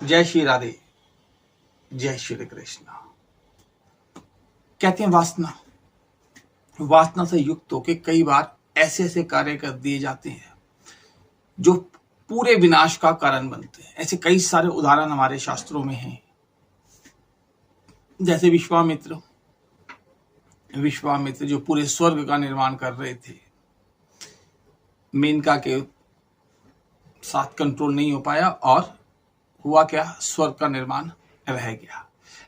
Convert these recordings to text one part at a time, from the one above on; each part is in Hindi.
जय श्री राधे, जय श्री कृष्ण। कहते हैं वासना से युक्त होकर कई बार ऐसे ऐसे कार्य कर दिए जाते हैं जो पूरे विनाश का कारण बनते हैं। ऐसे कई सारे उदाहरण हमारे शास्त्रों में हैं। जैसे विश्वामित्र जो पूरे स्वर्ग का निर्माण कर रहे थे, मेनका के साथ कंट्रोल नहीं हो पाया और हुआ क्या, स्वर्ग का निर्माण रह गया।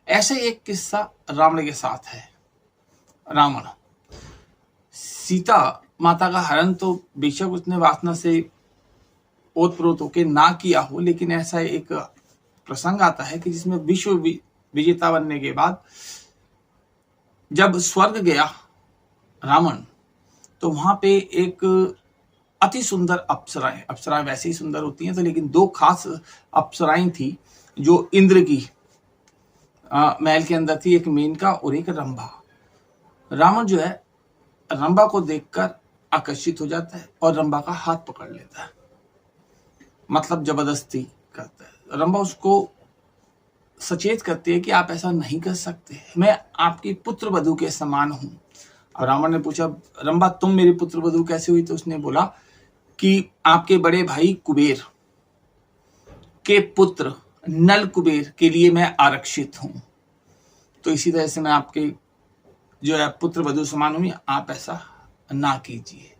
ऐसे एक किस्सा रावण के साथ है। रावण सीता माता का हरण तो बेशक उसने वासना से ओतप्रोत होकर ना किया हो, लेकिन ऐसा एक प्रसंग आता है कि जिसमें विश्व विजेता बनने के बाद जब स्वर्ग गया रावण, तो वहां पे एक अति सुंदर अप्सराएं वैसे ही सुंदर होती हैं, तो लेकिन दो खास अप्सराएं थी जो इंद्र की महल के अंदर थी, एक मेनका और एक रंभा। रावण जो है रंभा को देखकर आकर्षित हो जाता है और रंभा का हाथ पकड़ लेता है, मतलब जबरदस्ती करता है। रंभा उसको सचेत करती है कि आप ऐसा नहीं कर सकते, मैं आपकी पुत्र वधू के समान हूं। और रावण ने पूछा, रंभा तुम मेरी पुत्र वधू कैसे हुई? तो उसने बोला कि आपके बड़े भाई कुबेर के पुत्र नल कुबेर के लिए मैं आरक्षित हूं, तो इसी तरह से मैं आपके जो है पुत्र वधू समान हूं, आप ऐसा ना कीजिए।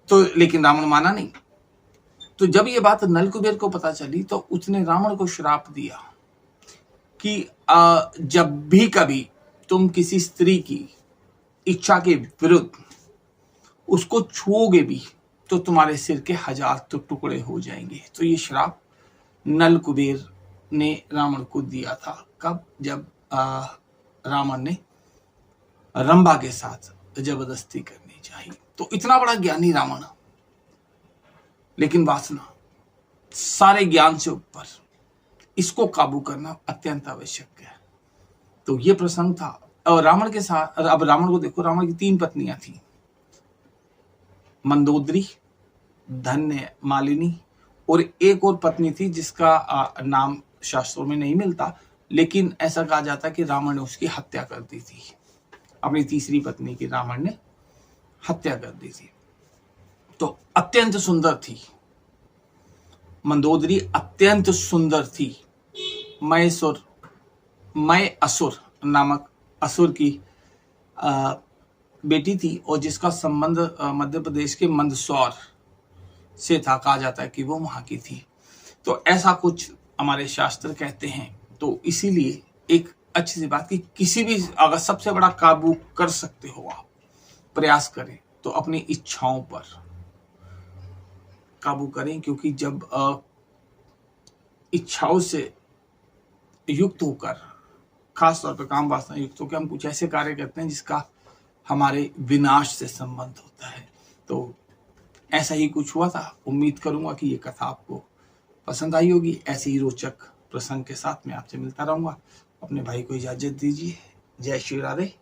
तो लेकिन रावण माना नहीं। तो जब ये बात नल कुबेर को पता चली तो उसने रावण को श्राप दिया कि जब भी कभी तुम किसी स्त्री की इच्छा के विरुद्ध उसको छुओगे भी तो तुम्हारे सिर के 1000 टुकड़े हो जाएंगे। तो ये श्राप नल कुबेर ने रावण को दिया था। कब? जब रावण ने रंभा के साथ जबरदस्ती करनी चाहिए। तो इतना बड़ा ज्ञानी रावण, लेकिन वासना सारे ज्ञान से ऊपर, इसको काबू करना अत्यंत आवश्यक है। तो ये प्रसंग था। और रावण के साथ, अब रावण को देखो, रावण की 3 पत्नियां थी, मंदोदरी, धन्य मालिनी और एक और पत्नी थी जिसका नाम शास्त्रों में नहीं मिलता, लेकिन ऐसा कहा जाता है कि रावण ने उसकी हत्या कर दी थी। अपनी तीसरी पत्नी की रावण ने हत्या कर दी थी। तो अत्यंत सुंदर थी मंदोदरी, अत्यंत सुंदर थी। मय असुर नामक असुर की बेटी थी और जिसका संबंध मध्य प्रदेश के मंदसौर से था। कहा जाता है कि वो वहां की थी। तो ऐसा कुछ हमारे शास्त्र कहते हैं। तो इसीलिए एक अच्छी सी बात कि किसी भी, अगर सबसे बड़ा काबू कर सकते हो आप, प्रयास करें तो अपनी इच्छाओं पर काबू करें, क्योंकि जब इच्छाओं से युक्त होकर, खास तौर पर काम वासना युक्त होकर हम कुछ ऐसे कार्य करते हैं जिसका हमारे विनाश से संबंध होता है। तो ऐसा ही कुछ हुआ था। उम्मीद करूंगा कि ये कथा आपको पसंद आई होगी। ऐसे ही रोचक प्रसंग के साथ मैं आपसे मिलता रहूंगा। अपने भाई को इजाजत दीजिए। जय श्री राधे,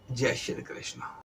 जय श्री कृष्ण।